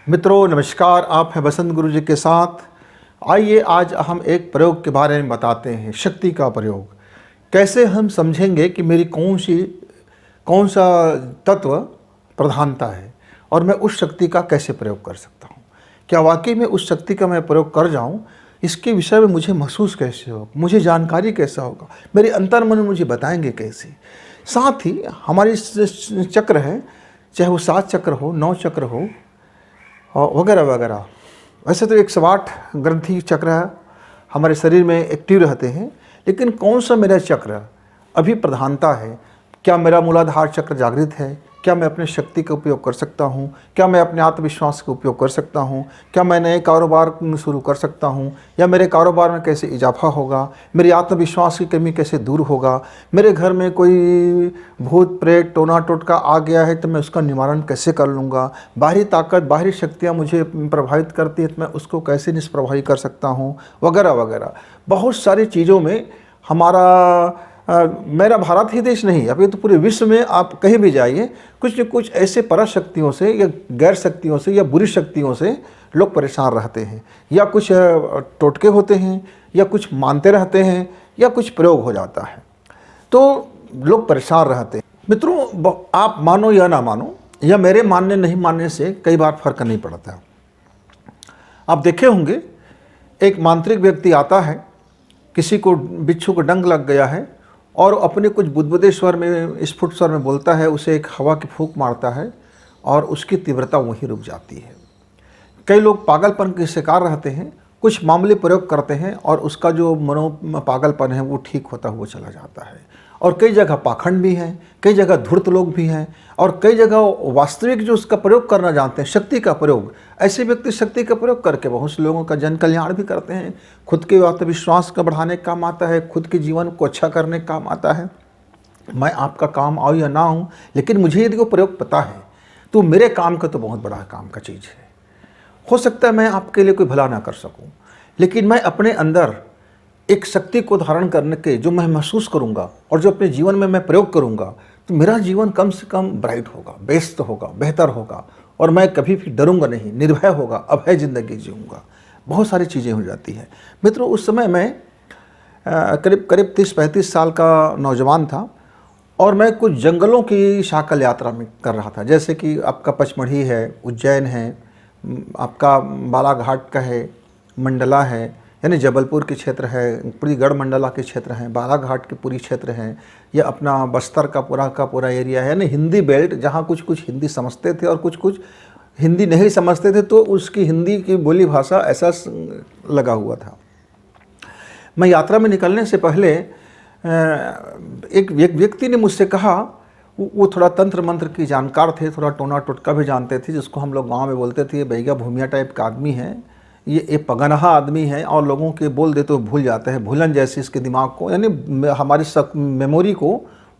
मित्रों नमस्कार, आप हैं बसंत गुरु जी के साथ। आइए आज हम एक प्रयोग के बारे में बताते हैं, शक्ति का प्रयोग। कैसे हम समझेंगे कि मेरी कौन सा तत्व प्रधानता है और मैं उस शक्ति का कैसे प्रयोग कर सकता हूँ। क्या वाकई में उस शक्ति का मैं प्रयोग कर जाऊँ, इसके विषय में मुझे महसूस कैसे होगा, मुझे जानकारी कैसा होगा, मेरे अंतर्मन मुझे बताएंगे कैसे। साथ ही हमारी चक्र है, चाहे वो 7 चक्र हो, 9 चक्र हो और वगैरह वगैरह। वैसे तो 108 ग्रंथि चक्र हमारे शरीर में एक्टिव रहते हैं, लेकिन कौन सा मेरा चक्र अभी प्रधानता है। क्या मेरा मूलाधार चक्र जागृत है? क्या मैं अपने शक्ति का उपयोग कर सकता हूँ? क्या मैं अपने आत्मविश्वास का उपयोग कर सकता हूँ? क्या मैं नए कारोबार शुरू कर सकता हूँ? या मेरे कारोबार में कैसे इजाफा होगा? मेरी आत्मविश्वास की कमी कैसे दूर होगा? मेरे घर में कोई भूत प्रेत टोना टोटका आ गया है तो मैं उसका निवारण कैसे कर लूँगा? बाहरी ताकत, बाहरी शक्तियाँ मुझे प्रभावित करती है तो मैं उसको कैसे निष्प्रभावी कर सकता हूँ, वगैरह वगैरह। बहुत सारी चीज़ों में मेरा भारत ही देश नहीं, अभी तो पूरे विश्व में आप कहीं भी जाइए, कुछ न कुछ ऐसे पराशक्तियों से या गैर शक्तियों से या बुरी शक्तियों से लोग परेशान रहते हैं। या कुछ टोटके होते हैं, या कुछ मानते रहते हैं, या कुछ प्रयोग हो जाता है तो लोग परेशान रहते हैं। मित्रों, आप मानो या ना मानो, या मेरे मानने नहीं मानने से कई बार फर्क नहीं पड़ता। आप देखे होंगे, एक मांत्रिक व्यक्ति आता है, किसी को बिच्छू को डंक लग गया है और अपने कुछ बुदबुदे स्वर में, स्फुट स्वर में बोलता है, उसे एक हवा की फूंक मारता है और उसकी तीव्रता वहीं रुक जाती है। कई लोग पागलपन के शिकार रहते हैं, कुछ मामूली प्रयोग करते हैं और उसका जो पागलपन है वो ठीक होता हुआ चला जाता है। और कई जगह पाखंड भी हैं, कई जगह धूर्त लोग भी हैं, और कई जगह वास्तविक जो उसका प्रयोग करना जानते हैं, शक्ति का प्रयोग, ऐसे व्यक्ति शक्ति का प्रयोग करके बहुत से लोगों का जन कल्याण भी करते हैं। खुद के आत्मविश्वास का बढ़ाने का काम आता है, खुद के जीवन को अच्छा करने का काम आता है। मैं आपका काम आऊँ या ना आऊँ, लेकिन मुझे यदि वो प्रयोग पता है तो मेरे काम का तो बहुत बड़ा काम का चीज़ है। हो सकता है मैं आपके लिए कोई भला ना कर सकूं, लेकिन मैं अपने अंदर एक शक्ति को धारण करने के जो मैं महसूस करूंगा और जो अपने जीवन में मैं प्रयोग करूंगा, तो मेरा जीवन कम से कम ब्राइट होगा, बेस्ट होगा, बेहतर होगा, और मैं कभी भी डरूंगा नहीं, निर्भय होगा, अभय जिंदगी जीऊँगा। बहुत सारी चीज़ें हो जाती हैं। मित्रों, उस समय मैं करीब 30-35 साल का नौजवान था और मैं कुछ जंगलों की शाकल यात्रा में कर रहा था। जैसे कि आपका पचमढ़ी है, उज्जैन है, आपका बालाघाट का है, मंडला है, यानी जबलपुर के क्षेत्र है, पूरी गढ़ मंडला के क्षेत्र हैं, बालाघाट के पूरी क्षेत्र हैं, या अपना बस्तर का पूरा एरिया है, यानी हिंदी बेल्ट, जहाँ कुछ कुछ हिंदी समझते थे और कुछ कुछ हिंदी नहीं समझते थे, तो उसकी हिंदी की बोली भाषा ऐसा लगा हुआ था। मैं यात्रा में निकलने से पहले एक व्यक्ति ने मुझसे कहा, वो थोड़ा तंत्र मंत्र की जानकार थे, थोड़ा टोना टोटका भी जानते थे, जिसको हम लोग गांव में बोलते थे, ये बैगा भूमिया टाइप का आदमी है, ये पगनहा आदमी है, और लोगों के बोल दे तो भूल जाता है, भूलन जैसी इसके दिमाग को, यानी हमारी मेमोरी को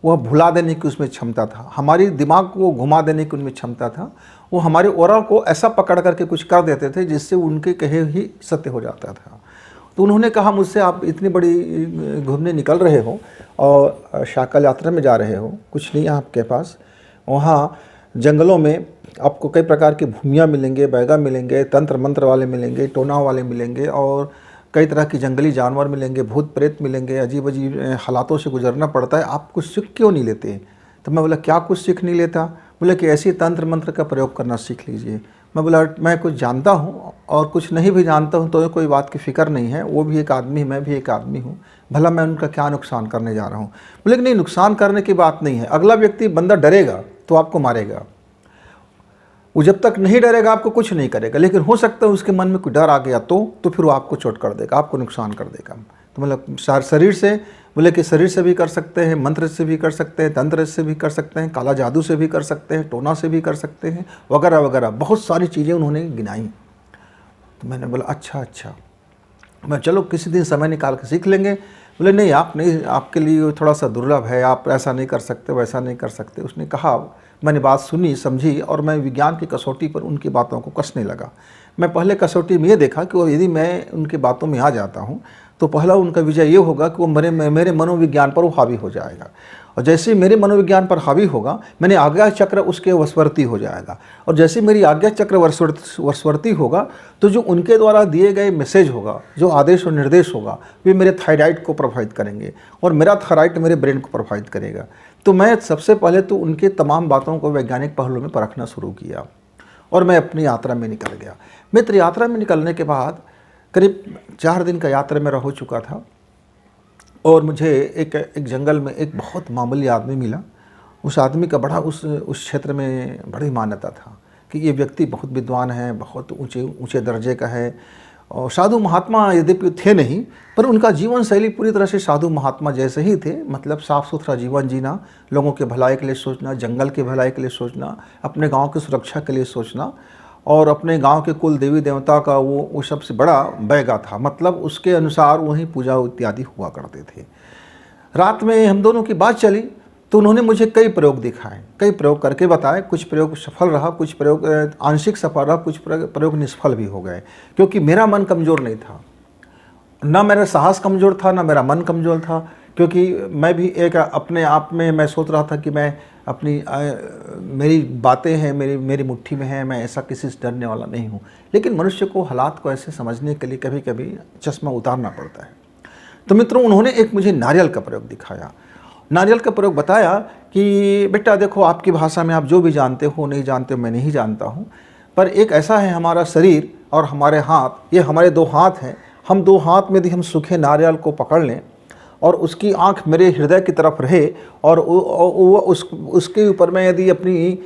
वह भुला देने की उसमें क्षमता था, हमारी दिमाग को घुमा देने की उनमें क्षमता था। वो हमारे ओरा को ऐसा पकड़ करके कुछ कर देते थे जिससे उनके कहे ही सत्य हो जाता था। तो उन्होंने कहा मुझसे, आप इतनी बड़ी घूमने निकल रहे हो और शाकल यात्रा में जा रहे हो, कुछ नहीं है आपके पास, वहाँ जंगलों में आपको कई प्रकार की भूमियाँ मिलेंगे, बैगा मिलेंगे, तंत्र मंत्र वाले मिलेंगे, टोना वाले मिलेंगे, और कई तरह की जंगली जानवर मिलेंगे, भूत प्रेत मिलेंगे, अजीब अजीब हालातों से गुजरना पड़ता है, आप कुछ सीख क्यों नहीं लेते? तो मैं बोला, क्या कुछ सीख नहीं लेता? बोले कि ऐसे तंत्र मंत्र का प्रयोग करना सीख लीजिए। मैं बोला, मैं कुछ जानता हूँ और कुछ नहीं भी जानता हूँ तो कोई बात की फ़िक्र नहीं है, वो भी एक आदमी, मैं भी एक आदमी हूँ, भला मैं उनका क्या नुकसान करने जा रहा हूँ। बोले कि नहीं, नुकसान करने की बात नहीं है, अगला व्यक्ति बंदा डरेगा तो आपको मारेगा, वो जब तक नहीं डरेगा आपको कुछ नहीं करेगा, लेकिन हो सकता है उसके मन में कोई डर आ गया तो फिर वो आपको चोट कर देगा, आपको नुकसान कर देगा। तो मतलब शरीर से, बोले कि शरीर से भी कर सकते हैं, मंत्र से भी कर सकते हैं, तंत्र से भी कर सकते हैं, काला जादू से भी कर सकते हैं, टोना से भी कर सकते हैं, वगैरह वगैरह, बहुत सारी चीज़ें उन्होंने गिनाई। तो मैंने बोला, अच्छा, मैं चलो किसी दिन समय निकाल के सीख लेंगे। बोले नहीं, आपके लिए थोड़ा सा दुर्लभ है, आप ऐसा नहीं कर सकते, वैसा नहीं कर सकते। उसने कहा, मैंने बात सुनी, समझी, और मैं विज्ञान की कसौटी पर उनकी बातों को कसने लगा। मैं पहले कसौटी में ये देखा कि वो यदि मैं उनकी बातों में आ जाता हूँ तो पहला उनका विजय ये होगा कि वो मेरे मनोविज्ञान पर वो हावी हो जाएगा, और जैसे ही मेरे मनोविज्ञान पर हावी होगा, मैंने आज्ञा चक्र उसके वशवर्ती हो जाएगा। और जैसे मेरी आज्ञा चक्र वशवर्ती होगा, तो जो उनके द्वारा दिए गए मैसेज होगा, जो आदेश और निर्देश होगा, वे मेरे थायराइड को प्रभावित करेंगे और मेरा थायराइड मेरे ब्रेन को प्रभावित करेगा। तो मैं सबसे पहले तो उनके तमाम बातों को वैज्ञानिक पहलू में परखना शुरू किया और मैं अपनी यात्रा में निकल गया। मित्र, यात्रा में निकलने के बाद करीब 4 दिन का यात्रा मेरा हो चुका था और मुझे एक जंगल में एक बहुत मामूली आदमी मिला। उस आदमी का बड़ा उस क्षेत्र में बड़ी मान्यता था कि ये व्यक्ति बहुत विद्वान है, बहुत ऊंचे दर्जे का है। और साधु महात्मा यद्यपि थे नहीं, पर उनका जीवन शैली पूरी तरह से साधु महात्मा जैसे ही थे। मतलब साफ़ सुथरा जीवन जीना, लोगों के भलाई के लिए सोचना, जंगल के भलाई के लिए सोचना, अपने गांव की सुरक्षा के लिए सोचना और अपने गांव के कुल देवी देवता का वो सबसे बड़ा बैगा था। मतलब उसके अनुसार वहीं पूजा इत्यादि हुआ करते थे। रात में हम दोनों की बात चली तो उन्होंने मुझे कई प्रयोग दिखाए, कई प्रयोग करके बताए। कुछ प्रयोग सफल रहा, कुछ प्रयोग आंशिक सफल रहा, कुछ प्रयोग निष्फल भी हो गए, क्योंकि मेरा मन कमज़ोर नहीं था, ना मेरा साहस कमज़ोर था, ना मेरा मन कमज़ोर था। क्योंकि मैं भी एक अपने आप में मैं सोच रहा था कि मैं अपनी मेरी बातें हैं, मेरी मुट्ठी में है, मैं ऐसा किसी से डरने वाला नहीं हूँ। लेकिन मनुष्य को हालात को ऐसे समझने के लिए कभी कभी चश्मा उतारना पड़ता है। तो मित्रों, उन्होंने एक मुझे नारियल का प्रयोग दिखाया, नारियल का प्रयोग बताया कि बेटा देखो, आपकी भाषा में आप जो भी जानते हो, नहीं जानते हो, मैं नहीं जानता हूँ, पर एक ऐसा है हमारा शरीर और हमारे हाथ, ये हमारे 2 हाथ हैं। हम 2 हाथ में यदि हम सूखे नारियल को पकड़ लें और उसकी आंख मेरे हृदय की तरफ रहे और उसके ऊपर मैं यदि अपनी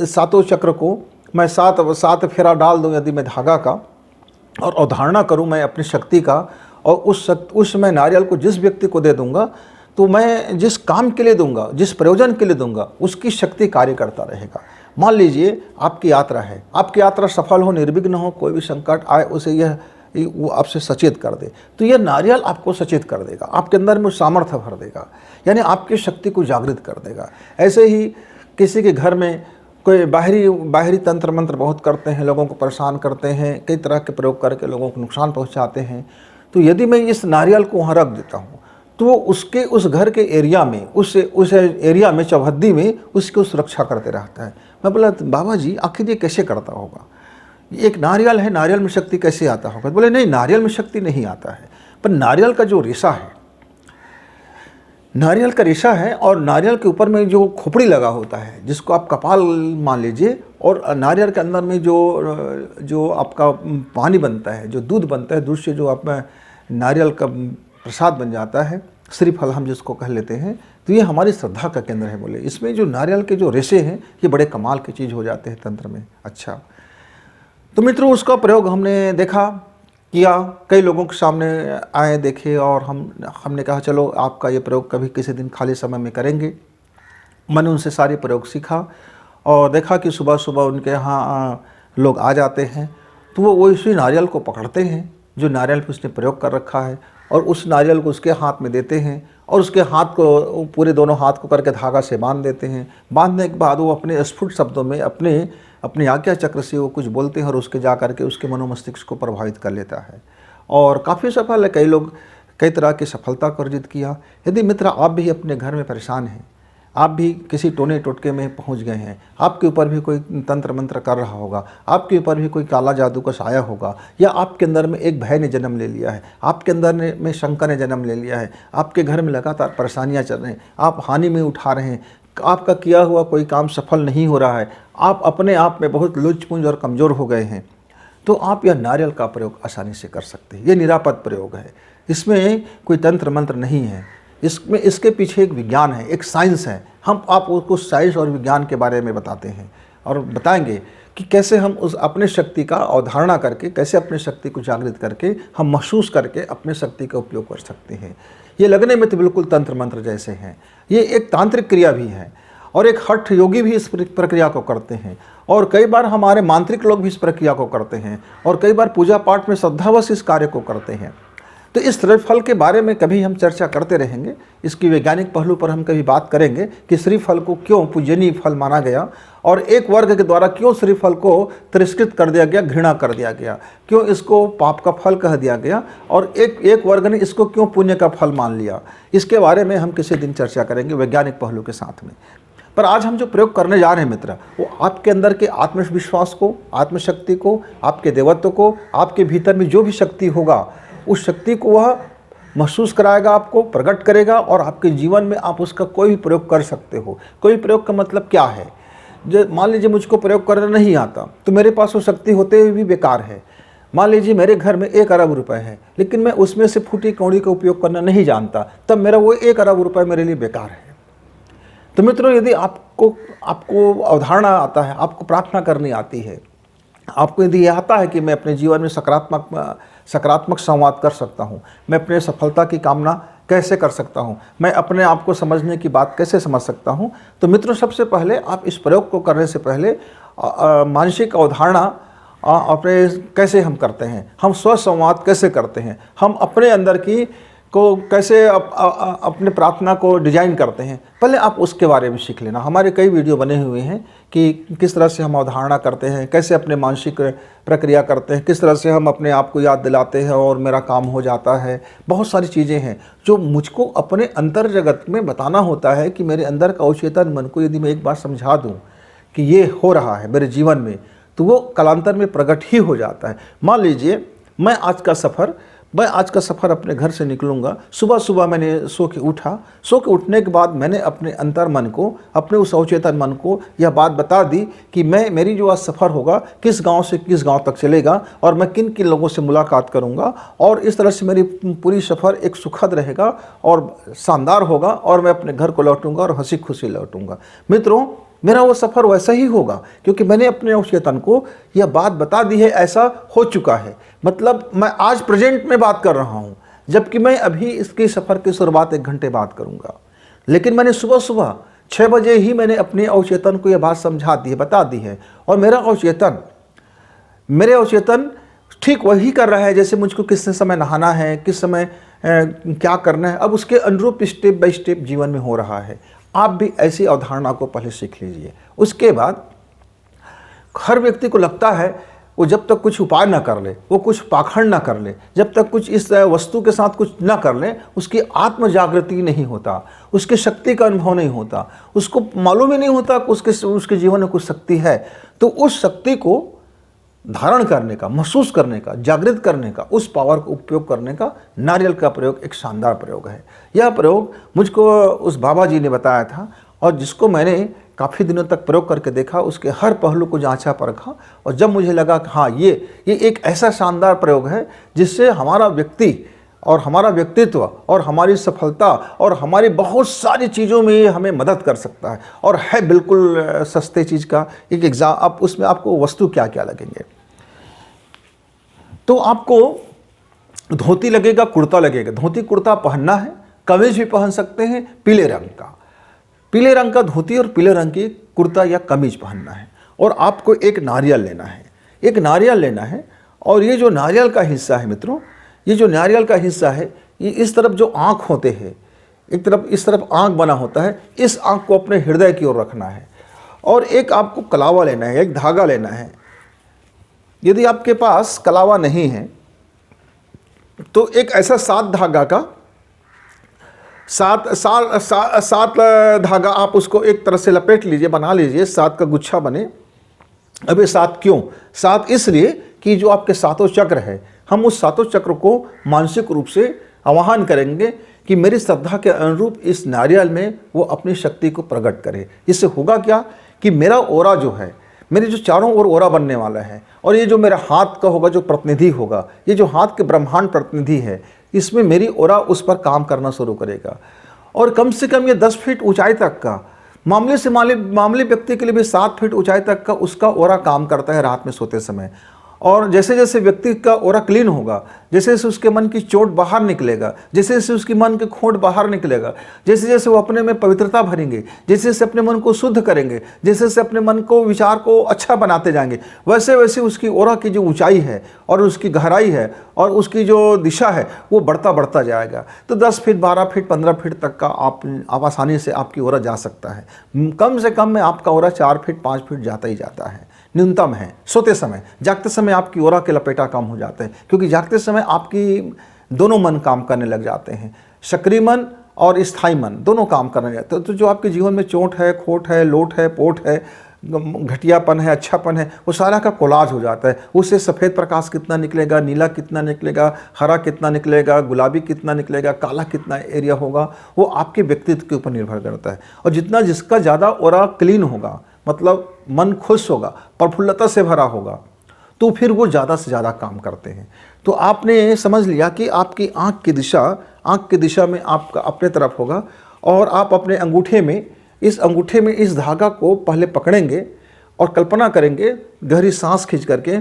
7 चक्र को मैं 7 फेरा डाल दूँ, यदि मैं धागा का, और अवधारणा करूँ मैं अपनी शक्ति का, और उस मैं नारियल को जिस व्यक्ति को दे दूँगा, तो मैं जिस काम के लिए दूंगा, जिस प्रयोजन के लिए दूंगा, उसकी शक्ति कार्य करता रहेगा। मान लीजिए आपकी यात्रा है, आपकी यात्रा सफल हो, निर्विघ्न हो, कोई भी संकट आए उसे वो आपसे सचेत कर दे, तो यह नारियल आपको सचेत कर देगा, आपके अंदर में सामर्थ्य भर देगा, यानी आपकी शक्ति को जागृत कर देगा। ऐसे ही किसी के घर में कोई बाहरी तंत्र मंत्र बहुत करते हैं, लोगों को परेशान करते हैं, कई तरह के प्रयोग करके लोगों को नुकसान पहुँचाते हैं। तो यदि मैं इस नारियल को वहाँ रख देता हूँ, तो उसके उस घर के एरिया में, उस एरिया में, चौहद्दी में उसकी सुरक्षा करते रहता है। मैं बोला, बाबा जी आखिर ये कैसे करता होगा? एक नारियल है, नारियल में शक्ति कैसे आता होगा? बोले नहीं, नारियल में शक्ति नहीं आता है, पर नारियल का जो रेशा है, नारियल का रेशा है, और नारियल के ऊपर में जो खोपड़ी लगा होता है, जिसको आप कपाल मान लीजिए, और नारियल के अंदर में जो आपका पानी बनता है, जो दूध बनता है, दूध से जो आप नारियल का प्रसाद बन जाता है, श्रीफल हम जिसको कह लेते हैं, तो ये हमारी श्रद्धा का केंद्र है। बोले इसमें जो नारियल के जो रेशे हैं, ये बड़े कमाल की चीज़ हो जाते हैं तंत्र में। अच्छा, तो मित्रों, उसका प्रयोग हमने देखा, किया, कई लोगों के सामने आए, देखे, और हमने कहा चलो आपका ये प्रयोग कभी किसी दिन खाली समय में करेंगे। मैंने उनसे सारे प्रयोग सीखा और देखा कि सुबह सुबह उनके यहाँ लोग आ जाते हैं, तो वो इसी नारियल को पकड़ते हैं जो नारियल पर उसने प्रयोग कर रखा है, और उस नारियल को उसके हाथ में देते हैं, और उसके हाथ को पूरे दोनों हाथ को करके धागा से बांध देते हैं। बांधने के बाद वो अपने स्फुट शब्दों में अपने आज्ञा चक्र से वो कुछ बोलते हैं, और उसके जा करके उसके मनोमस्तिष्क को प्रभावित कर लेता है, और काफ़ी सफल है। कई लोग कई तरह की सफलता को अर्जित किया। यदि मित्र आप भी अपने घर में परेशान हैं, आप भी किसी टोने टोटके में पहुंच गए हैं, आपके ऊपर भी कोई तंत्र मंत्र कर रहा होगा, आपके ऊपर भी कोई काला जादू का साया होगा, या आपके अंदर में एक भय ने जन्म ले लिया है, आपके अंदर में शंका ने जन्म ले लिया है, आपके घर में लगातार परेशानियां चल रही हैं, आप हानि में उठा रहे हैं, आपका किया हुआ कोई काम सफल नहीं हो रहा है, आप अपने आप में बहुत लुचपुंज और कमज़ोर हो गए हैं, तो आप यह नारियल का प्रयोग आसानी से कर सकते हैं। ये निरापद प्रयोग है, इसमें कोई तंत्र मंत्र नहीं है, इसके पीछे एक विज्ञान है, एक साइंस है। हम आप उसको साइंस और विज्ञान के बारे में बताते हैं और बताएंगे कि कैसे हम उस अपने शक्ति का अवधारणा करके, कैसे अपने शक्ति को जागृत करके, हम महसूस करके अपने शक्ति का उपयोग कर सकते हैं। ये लगने में तो बिल्कुल तंत्र मंत्र जैसे हैं, ये एक तांत्रिक क्रिया भी है, और एक हठ योगी भी इस प्रक्रिया को करते हैं, और कई बार हमारे मांत्रिक लोग भी इस प्रक्रिया को करते हैं, और कई बार पूजा पाठ में श्रद्धावश इस कार्य को करते हैं। तो तो इस श्रीफल के बारे में कभी हम चर्चा करते रहेंगे, इसकी वैज्ञानिक पहलू पर हम कभी बात करेंगे कि श्रीफल को क्यों पूजनीय फल माना गया और एक वर्ग के द्वारा क्यों श्रीफल को तिरस्कृत कर दिया गया, घृणा कर दिया गया, क्यों इसको पाप का फल कह दिया गया और एक वर्ग ने इसको क्यों पुण्य का फल मान लिया। इसके बारे में हम किसी दिन चर्चा करेंगे वैज्ञानिक पहलू के साथ में। पर आज हम जो प्रयोग करने जा रहे हैं मित्र, वो आपके अंदर के आत्मविश्वास को, आत्मशक्ति को, आपके देवत्व को, आपके भीतर में जो भी शक्ति होगा उस शक्ति को वह महसूस कराएगा, आपको प्रकट करेगा और आपके जीवन में आप उसका कोई भी प्रयोग कर सकते हो। कोई प्रयोग का मतलब क्या है, जो मान लीजिए मुझको प्रयोग करना नहीं आता तो मेरे पास वो शक्ति होते हुए भी बेकार है। मान लीजिए मेरे घर में 1 अरब रुपए है लेकिन मैं उसमें से फूटी कौड़ी का उपयोग करना नहीं जानता, तब मेरा वो 1 अरब रुपए मेरे लिए बेकार है। तो मित्रों, यदि आपको अवधारणा आता है, आपको प्रार्थना करनी आती है, आपको यदि यह आता है कि मैं अपने जीवन में सकारात्मक संवाद कर सकता हूँ, मैं अपने सफलता की कामना कैसे कर सकता हूँ, मैं अपने आप को समझने की बात कैसे समझ सकता हूँ, तो मित्रों सबसे पहले आप इस प्रयोग को करने से पहले मानसिक अवधारणा अपने कैसे हम करते हैं, हम स्वसंवाद कैसे करते हैं, हम अपने अंदर की को कैसे अपने प्रार्थना को डिजाइन करते हैं, पहले आप उसके बारे में सीख लेना। हमारे कई वीडियो बने हुए हैं कि किस तरह से हम अवधारणा करते हैं, कैसे अपने मानसिक प्रक्रिया करते हैं, किस तरह से हम अपने आप को याद दिलाते हैं और मेरा काम हो जाता है। बहुत सारी चीज़ें हैं जो मुझको अपने अंतर जगत में बताना होता है कि मेरे अंदर का अवचेतन मन को यदि मैं एक बार समझा दूँ कि ये हो रहा है मेरे जीवन में, तो वो कालांतर में प्रकट ही हो जाता है। मान लीजिए मैं आज का सफ़र अपने घर से निकलूँगा, सुबह सुबह मैंने सो के उठने के बाद मैंने अपने अंतर मन को, अपने उस अवचेतन मन को यह बात बता दी कि मेरी जो आज सफ़र होगा किस गांव से किस गांव तक चलेगा और मैं किन किन लोगों से मुलाकात करूंगा और इस तरह से मेरी पूरी सफ़र एक सुखद रहेगा और शानदार होगा और मैं अपने घर को लौटूंगा और हंसी खुशी लौटूंगा। मित्रों, मेरा वो सफ़र वैसा ही होगा क्योंकि मैंने अपने अवचेतन को यह बात बता दी है, ऐसा हो चुका है। मतलब मैं आज प्रेजेंट में बात कर रहा हूँ, जबकि मैं अभी इसके सफ़र की शुरुआत 1 घंटे बाद करूँगा, लेकिन मैंने सुबह 6 बजे ही मैंने अपने अवचेतन को यह बात समझा दी है, बता दी है और मेरे अवचेतन ठीक वही कर रहा है जैसे मुझको किस समय नहाना है, किस समय क्या करना है, अब उसके अनुरूप स्टेप बाय स्टेप जीवन में हो रहा है। आप भी ऐसी अवधारणा को पहले सीख लीजिए। उसके बाद हर व्यक्ति को लगता है वो जब तक कुछ उपाय ना कर ले, वो कुछ पाखंड ना कर ले, जब तक कुछ इस वस्तु के साथ कुछ ना कर ले, उसकी आत्म जागृति नहीं होता, उसके शक्ति का अनुभव नहीं होता, उसको मालूम ही नहीं होता कि उसके जीवन में कुछ शक्ति है। तो उस शक्ति को धारण करने का, महसूस करने का, जागृत करने का, उस पावर का उपयोग करने का नारियल का प्रयोग एक शानदार प्रयोग है। यह प्रयोग मुझको उस बाबा जी ने बताया था और जिसको मैंने काफ़ी दिनों तक प्रयोग करके देखा, उसके हर पहलू को जांचा परखा और जब मुझे लगा कि हाँ ये एक ऐसा शानदार प्रयोग है जिससे हमारा व्यक्ति और हमारा व्यक्तित्व और हमारी सफलता और हमारी बहुत सारी चीज़ों में ये हमें मदद कर सकता है और है बिल्कुल सस्ते चीज़ का एक एग्जाम। आप उसमें आपको वस्तु क्या क्या लगेंगे, तो आपको धोती लगेगा, कुर्ता लगेगा। धोती कुर्ता पहनना है, कमीज भी पहन सकते हैं पीले रंग का धोती और पीले रंग की कुर्ता या कमीज पहनना है और आपको एक नारियल लेना है और ये जो नारियल का हिस्सा है मित्रों, ये जो नारियल का हिस्सा है, ये इस तरफ जो आँख होते हैं, इस तरफ आँख बना होता है, इस आँख को अपने हृदय की ओर रखना है और एक आपको कलावा लेना है, एक धागा लेना है। यदि आपके पास कलावा नहीं है तो एक ऐसा 7 धागा का सात धागा आप उसको एक तरह से लपेट लीजिए, बना लीजिए, 7 का गुच्छा बने। अब ये 7 क्यों? 7 इसलिए कि जो आपके 7 चक्र है, हम उस 7 चक्र को मानसिक रूप से आवाहन करेंगे कि मेरी श्रद्धा के अनुरूप इस नारियल में वो अपनी शक्ति को प्रकट करे। इससे होगा क्या कि मेरा ओरा जो है, मेरे जो चारों ओर ओरा बनने वाला है और ये जो मेरा हाथ का होगा, जो प्रतिनिधि होगा, ये जो हाथ के ब्रह्मांड प्रतिनिधि है, इसमें मेरी ओरा उस पर काम करना शुरू करेगा और कम से कम ये 10 फीट ऊंचाई तक का, मामूली से मामूली व्यक्ति के लिए भी 7 फीट ऊंचाई तक का उसका ओरा काम करता है रात में सोते समय। और जैसे जैसे व्यक्ति का ओरा क्लीन होगा, जैसे जैसे उसके मन की चोट बाहर निकलेगा, जैसे जैसे उसकी मन के खोट बाहर निकलेगा, जैसे जैसे वो अपने में पवित्रता भरेंगे, जैसे जैसे अपने मन को शुद्ध करेंगे, जैसे जैसे अपने मन को विचार को अच्छा बनाते जाएंगे, वैसे वैसे उसकी ओरा की जो ऊंचाई है और उसकी गहराई है और उसकी जो दिशा है वो बढ़ता बढ़ता जाएगा। तो 10 फीट, 12 फीट, 15 फीट तक का आप आसानी से आपकी ओरा जा सकता है। कम से कम में आपका ओरा 4 फीट 5 फीट जाता ही जाता है, न्यूनतम है। सोते समय, जागते समय आपकी ओरा के लपेटा कम हो जाते हैं, क्योंकि जागते समय आपकी दोनों मन काम करने लग जाते हैं, सक्रिय मन और स्थायी मन दोनों काम करने लगते हैं। तो जो आपके जीवन में चोट है, खोट है, लोट है, पोट है, घटियापन है, अच्छापन है, वो सारा का कोलाज हो जाता है। उससे सफ़ेद प्रकाश कितना निकलेगा, नीला कितना निकलेगा, हरा कितना निकलेगा, गुलाबी कितना निकलेगा, काला कितना एरिया होगा, वो आपके व्यक्तित्व के ऊपर निर्भर करता है। और जितना जिसका ज़्यादा ओरा क्लीन होगा, मतलब मन खुश होगा, प्रफुल्लता से भरा होगा, तो फिर वो ज़्यादा से ज़्यादा काम करते हैं। तो आपने समझ लिया कि आपकी आँख की दिशा में आपका अपने तरफ होगा, और आप अपने अंगूठे में इस धागा को पहले पकड़ेंगे और कल्पना करेंगे, गहरी सांस खींच करके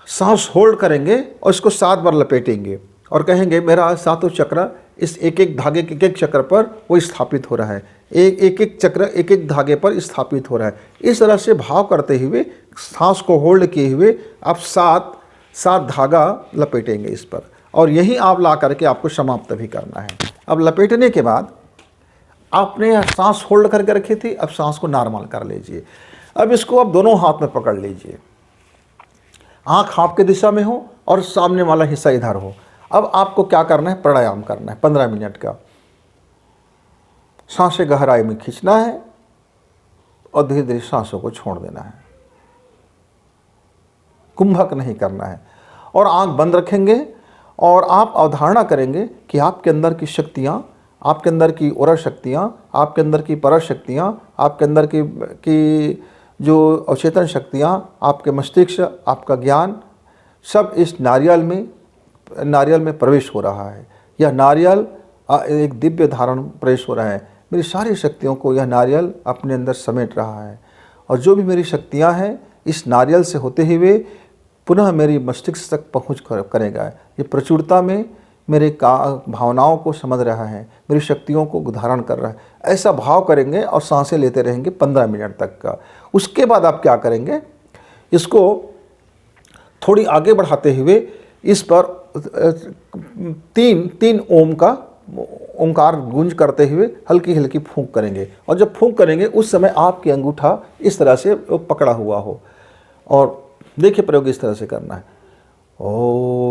सांस होल्ड करेंगे और इसको 7 बार लपेटेंगे और कहेंगे मेरा सातों चक्र इस एक एक धागे के एक एक चक्र पर वो स्थापित हो रहा है, एक एक चक्र एक एक धागे पर स्थापित हो रहा है। इस तरह से भाव करते हुए सांस को होल्ड किए हुए आप 7 धागा लपेटेंगे इस पर, और यही आप ला करके आपको समाप्त भी करना है। अब लपेटने के बाद आपने सांस होल्ड करके रखी थी, अब सांस को नॉर्मल कर लीजिए। अब इसको आप दोनों हाथ में पकड़ लीजिए, आँख आपके दिशा में हो और सामने वाला हिस्सा इधर हो। अब आपको क्या करना है, प्राणायाम करना है 15 मिनट का। सांसें गहराई में खींचना है और धीरे धीरे सांसों को छोड़ देना है, कुंभक नहीं करना है। और आंख बंद रखेंगे और आप अवधारणा करेंगे कि आपके अंदर की शक्तियाँ, आपके अंदर की ओरा शक्तियाँ, आपके अंदर की पर शक्तियाँ, आपके अंदर की जो अवचेतन शक्तियाँ, आपके मस्तिष्क, आपका ज्ञान, सब इस नारियल में प्रवेश हो रहा है। यह नारियल एक दिव्य धारण प्रवेश हो रहा है। मेरी सारी शक्तियों को यह नारियल अपने अंदर समेट रहा है, और जो भी मेरी शक्तियाँ हैं इस नारियल से होते हुए पुनः मेरी मस्तिष्क तक पहुँच करेगा। ये प्रचुरता में मेरे भावनाओं को समझ रहा है, मेरी शक्तियों को धारण कर रहा है। ऐसा भाव करेंगे और सांसें लेते रहेंगे 15 मिनट तक का। उसके बाद आप क्या करेंगे, इसको थोड़ी आगे बढ़ाते हुए इस पर 3 ओंकार गूंज करते हुए हल्की हल्की फूंक करेंगे। और जब फूंक करेंगे उस समय आपकी अंगूठा इस तरह से पकड़ा हुआ हो, और देखिए प्रयोग इस तरह से करना है। ओम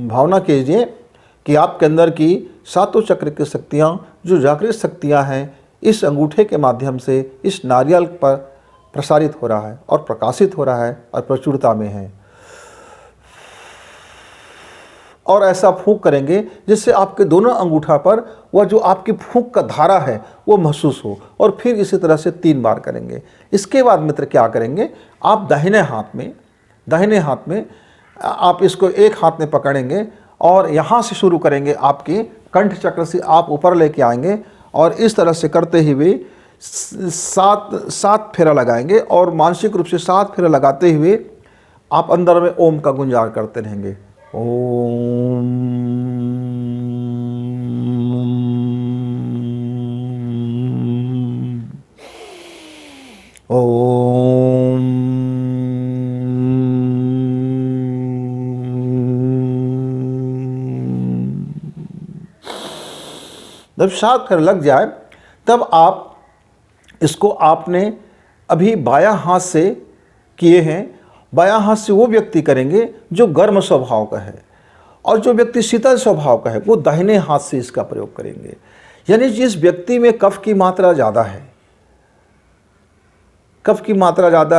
भावना कीजिए कि आपके अंदर की सातों चक्र की शक्तियाँ, जो जागृत शक्तियाँ हैं, इस अंगूठे के माध्यम से इस नारियल पर प्रसारित हो रहा है और प्रकाशित हो रहा है और प्रचुरता में है। और ऐसा फूंक करेंगे जिससे आपके दोनों अंगूठा पर वह जो आपकी फूंक का धारा है वो महसूस हो, और फिर इसी तरह से 3 बार करेंगे। इसके बाद मित्र क्या करेंगे, आप दाहिने हाथ में आप इसको एक हाथ में पकड़ेंगे और यहाँ से शुरू करेंगे, आपके कंठ चक्र से आप ऊपर लेके आएंगे और इस तरह से करते हुए 7 फेरा लगाएंगे, और मानसिक रूप से 7 फेरा लगाते हुए आप अंदर में ओम का गुंजार करते रहेंगे। ओम ओम जब 7 फेरा लग जाए तब आप इसको, आपने अभी बायां हाथ से किए हैं, बायां हाथ से वो व्यक्ति करेंगे जो गर्म स्वभाव का है, और जो व्यक्ति शीतल स्वभाव का है वो दाहिने हाथ से इसका प्रयोग करेंगे। यानी जिस व्यक्ति में कफ की मात्रा ज़्यादा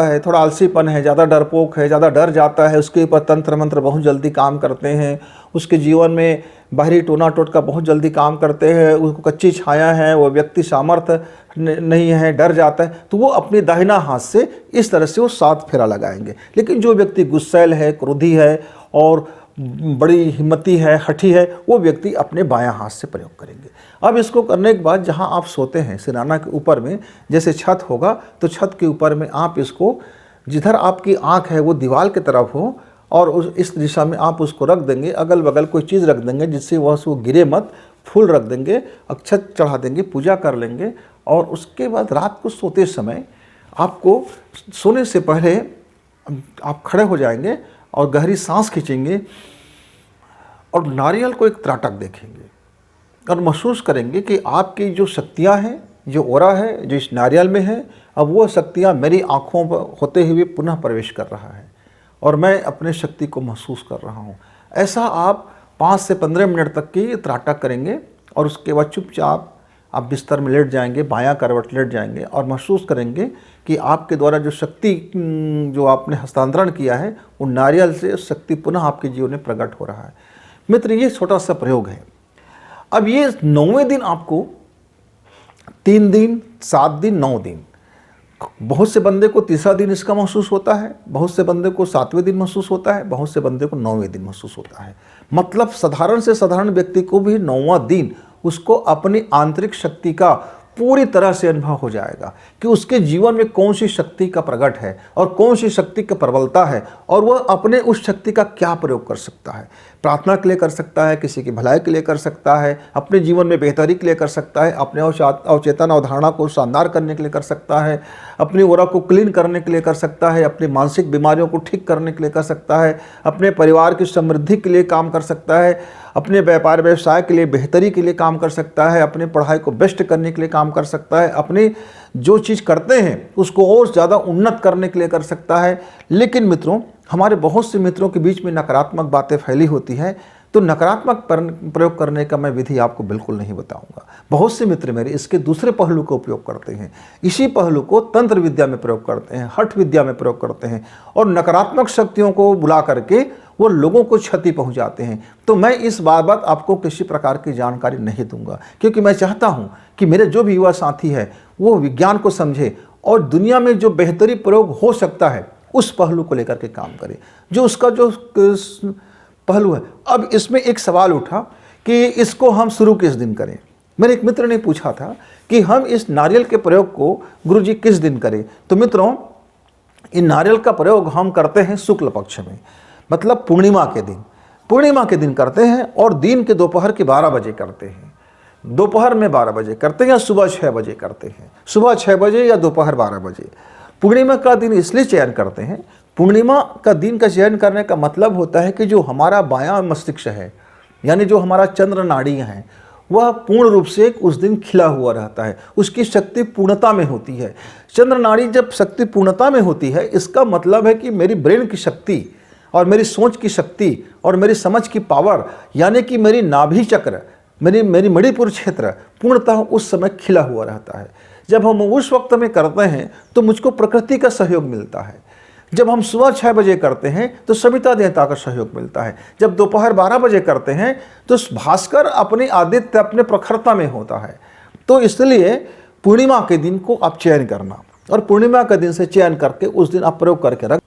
है, थोड़ा आलसीपन है, ज़्यादा डरपोक है, ज़्यादा डर जाता है, उसके ऊपर तंत्र मंत्र बहुत जल्दी काम करते हैं, उसके जीवन में बाहरी टोना टोटका बहुत जल्दी काम करते हैं, उसको कच्ची छाया है, वो व्यक्ति सामर्थ्य नहीं है, डर जाता है, तो वो अपने दाहिना हाथ से इस तरह से वो 7 फेरा लगाएंगे। लेकिन जो व्यक्ति गुस्सैल है, क्रोधी है और बड़ी हिम्मती है, हठी है, वो व्यक्ति अपने बायां हाथ से प्रयोग करेंगे। अब इसको करने के बाद जहां आप सोते हैं सिरहाना के ऊपर में जैसे छत होगा, तो छत के ऊपर में आप इसको, जिधर आपकी आंख है वो दीवार की तरफ हो और इस दिशा में आप उसको रख देंगे। अगल बगल कोई चीज़ रख देंगे जिससे वो गिरे मत, फूल रख देंगे, अक्षत चढ़ा देंगे, पूजा कर लेंगे। और उसके बाद रात को सोते समय आपको सोने से पहले आप खड़े हो जाएंगे और गहरी सांस खींचेंगे और नारियल को एक त्राटक देखेंगे और महसूस करेंगे कि आपकी जो शक्तियाँ हैं, जो ओरा है जो इस नारियल में है, अब वो शक्तियाँ मेरी आँखों पर होते हुए पुनः प्रवेश कर रहा है और मैं अपने शक्ति को महसूस कर रहा हूँ। ऐसा आप 5 से 15 मिनट तक की त्राटक करेंगे और उसके बाद चुपचाप आप बिस्तर में लेट जाएंगे, बायां करवट लेट जाएंगे और महसूस करेंगे कि आपके द्वारा जो शक्ति जो आपने हस्तांतरण किया है, उन नारियल से शक्ति पुनः आपके जीवन में प्रकट हो रहा है। मित्र, ये छोटा सा प्रयोग है। अब ये 9वें दिन आपको 3 दिन, 7 दिन, 9 दिन, बहुत से बंदे को तीसरा दिन इसका महसूस होता है, बहुत से बंदे को 7वें दिन महसूस होता है, बहुत से बंदे को 9वें दिन महसूस होता है। मतलब साधारण से साधारण व्यक्ति को भी 9वां दिन उसको अपनी आंतरिक शक्ति का पूरी तरह से अनुभव हो जाएगा कि उसके जीवन में कौन सी शक्ति का प्रकट है और कौन सी शक्ति का प्रबलता है और वह अपने उस शक्ति का क्या प्रयोग कर सकता है। प्रार्थना के लिए कर सकता है, किसी की भलाई के लिए कर सकता है, अपने जीवन में बेहतरी के लिए कर सकता है, अपने अवचेतन अवधारणा को शानदार करने के लिए कर सकता है, अपनी ओरा को क्लीन करने के लिए कर सकता है, अपनी मानसिक बीमारियों को ठीक करने के लिए कर सकता है, अपने परिवार की समृद्धि के लिए काम कर सकता है, अपने व्यापार व्यवसाय के लिए बेहतरी के लिए काम कर सकता है, अपनी पढ़ाई को बेस्ट करने के लिए काम कर सकता है, अपने जो चीज़ करते हैं उसको और ज़्यादा उन्नत करने के लिए कर सकता है। लेकिन मित्रों, हमारे बहुत से मित्रों के बीच में नकारात्मक बातें फैली होती हैं, तो नकारात्मक प्रयोग करने का मैं विधि आपको बिल्कुल नहीं बताऊंगा। बहुत से मित्र मेरे इसके दूसरे पहलू का उपयोग करते हैं, इसी पहलू को तंत्र विद्या में प्रयोग करते हैं, हठ विद्या में प्रयोग करते हैं और नकारात्मक शक्तियों को बुला करके वो लोगों को क्षति पहुंचाते हैं। तो मैं इस बाबत आपको किसी प्रकार की जानकारी नहीं दूंगा, क्योंकि मैं चाहता हूं कि मेरे जो भी युवा साथी है वो विज्ञान को समझे और दुनिया में जो बेहतरी प्रयोग हो सकता है उस पहलू को लेकर के काम करे, जो उसका जो पहलू है। अब इसमें एक सवाल उठा कि इसको हम शुरू किस दिन करें। मेरे एक मित्र ने पूछा था कि हम इस नारियल के प्रयोग को गुरुजी किस दिन करें। तो मित्रों, इन नारियल का प्रयोग हम करते हैं शुक्ल पक्ष में, मतलब पूर्णिमा के दिन। पूर्णिमा के दिन करते हैं और दिन के दोपहर के 12 बजे करते हैं। दोपहर में 12 बजे करते हैं या सुबह 6 बजे करते हैं, सुबह 6 बजे या दोपहर 12 बजे। पूर्णिमा का दिन इसलिए चयन करते हैं, पूर्णिमा का दिन का चयन करने का मतलब होता है कि जो हमारा बायां मस्तिष्क है, यानी जो हमारा चंद्र नाड़ियाँ हैं, वह पूर्ण रूप से उस दिन खिला हुआ रहता है, उसकी शक्ति पूर्णता में होती है। चंद्र नाड़ी जब शक्ति पूर्णता में होती है, इसका मतलब है कि मेरी ब्रेन की शक्ति और मेरी सोच की शक्ति और मेरी समझ की पावर, यानी कि मेरी नाभि चक्र, मेरी मणिपुर क्षेत्र पूर्णतः उस समय खिला हुआ रहता है। जब हम उस वक्त में करते हैं तो मुझको प्रकृति का सहयोग मिलता है। जब हम सुबह 6 बजे करते हैं तो सविता देवता का सहयोग मिलता है। जब दोपहर 12 बजे करते हैं तो भास्कर अपनी आदित्य अपने प्रखरता में होता है। तो इसलिए पूर्णिमा के दिन को आप चयन करना और पूर्णिमा के दिन से चयन करके उस दिन आप प्रयोग करके रख,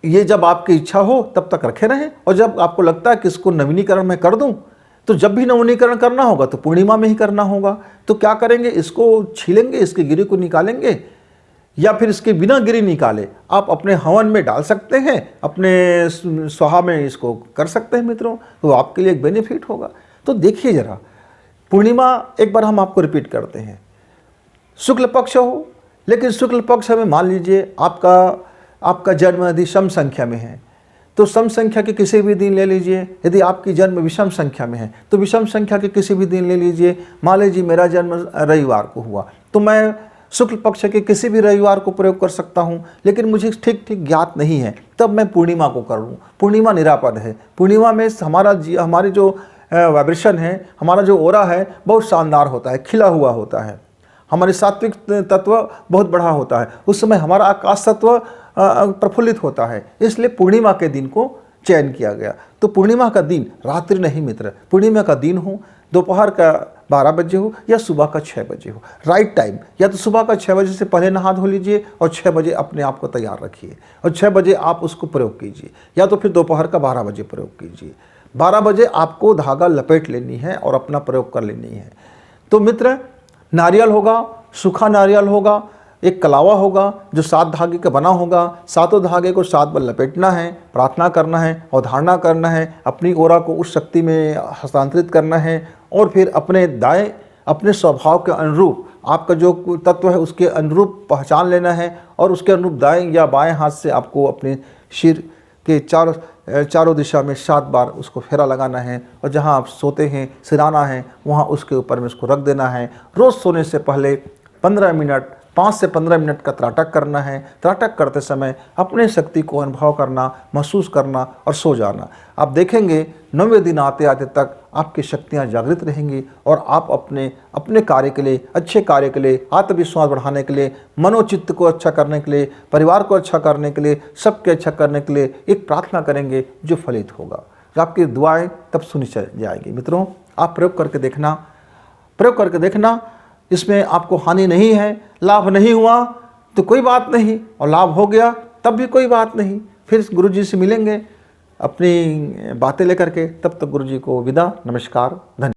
ये जब आपकी इच्छा हो तब तक रखे रहें। और जब आपको लगता है कि इसको नवीनीकरण मैं कर दूं, तो जब भी नवीनीकरण करना होगा तो पूर्णिमा में ही करना होगा। तो क्या करेंगे, इसको छीलेंगे, इसकी गिरी को निकालेंगे, या फिर इसके बिना गिरी निकाले आप अपने हवन में डाल सकते हैं, अपने स्वाहा में इसको कर सकते हैं मित्रों, तो आपके लिए एक बेनिफिट होगा। तो देखिए जरा, पूर्णिमा एक बार हम आपको रिपीट करते हैं, शुक्ल पक्ष हो, लेकिन शुक्ल पक्ष में मान लीजिए आपका जन्म यदि सम संख्या में है तो सम संख्या के किसी भी दिन ले लीजिए। यदि आपकी जन्म विषम संख्या में है तो विषम संख्या के किसी भी दिन ले लीजिए। मान लीजिए मेरा जन्म रविवार को हुआ तो मैं शुक्ल पक्ष के किसी भी रविवार को प्रयोग कर सकता हूं, लेकिन मुझे ठीक ज्ञात नहीं है, तब मैं पूर्णिमा को कर लूँ। पूर्णिमा निरापद है। पूर्णिमा में हमारी जो वाइब्रेशन है, हमारा जो ओरा है बहुत शानदार होता है, खिला हुआ होता है, हमारे सात्विक तत्व बहुत बढ़ा होता है, उस समय हमारा आकाश तत्व प्रफुल्लित होता है। इसलिए पूर्णिमा के दिन को चयन किया गया। तो पूर्णिमा का दिन रात्रि नहीं मित्र, पूर्णिमा का दिन हो, दोपहर का 12 बजे हो या सुबह का 6 बजे हो, राइट टाइम। या तो सुबह का 6 बजे से पहले नहा धो लीजिए और 6 बजे अपने आप को तैयार रखिए और 6 बजे आप उसको प्रयोग कीजिए, या तो फिर दोपहर का 12 बजे प्रयोग कीजिए। 12 बजे आपको धागा लपेट लेनी है और अपना प्रयोग कर लेनी है। तो मित्र, नारियल होगा, सूखा नारियल होगा, एक कलावा होगा जो 7 धागे का बना होगा। 7 धागे को 7 बार लपेटना है, प्रार्थना करना है, अवधारणा करना है, अपनी ओरा को उस शक्ति में हस्तांतरित करना है और फिर अपने दाएं, अपने स्वभाव के अनुरूप, आपका जो तत्व है उसके अनुरूप पहचान लेना है और उसके अनुरूप दाएं या बाएं हाथ से आपको अपने सिर के चारों दिशा में 7 बार उसको फेरा लगाना है और जहां आप सोते हैं, सिराना है, वहां उसके ऊपर में उसको रख देना है। रोज़ सोने से पहले 15 मिनट, 5 से 15 मिनट का त्राटक करना है। त्राटक करते समय अपने शक्ति को अनुभव करना, महसूस करना और सो जाना। आप देखेंगे 9वें दिन आते आते तक आपकी शक्तियाँ जागृत रहेंगी और आप अपने कार्य के लिए, अच्छे कार्य के लिए, आत्मविश्वास बढ़ाने के लिए, मनोचित्त को अच्छा करने के लिए, परिवार को अच्छा करने के लिए, सबके अच्छा करने के लिए एक प्रार्थना करेंगे जो फलित होगा। आपकी दुआएं तब सुनी जाएगी। मित्रों, आप प्रयोग करके देखना। इसमें आपको हानि नहीं है। लाभ नहीं हुआ तो कोई बात नहीं, और लाभ हो गया तब भी कोई बात नहीं। फिर गुरु जी से मिलेंगे अपनी बातें लेकर के। तब तक गुरु जी को विदा, नमस्कार, धन्यवाद।